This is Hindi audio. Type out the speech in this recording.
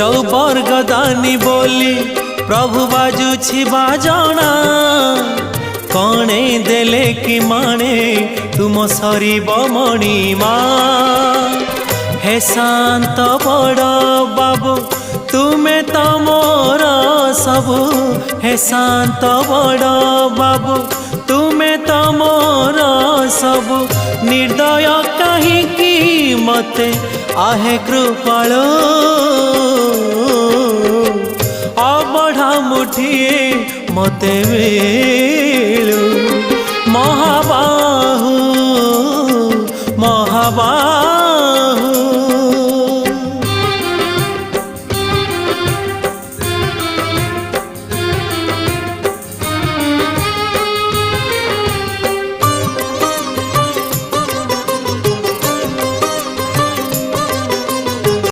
चौबर्गदानी बोली प्रभु बाजुछि बाजना कणे देले कि माने तुम सरीब मणिमा हे शांत बड़ बाबू तुम्हें तो मोर सबु हे शांत बड़ बाबू तुम्हें तो मोर सबु निर्दय कहीं मते आहे कृपालो अबढ़ा मुठिए मते मिलू महाबाहु महाबाहु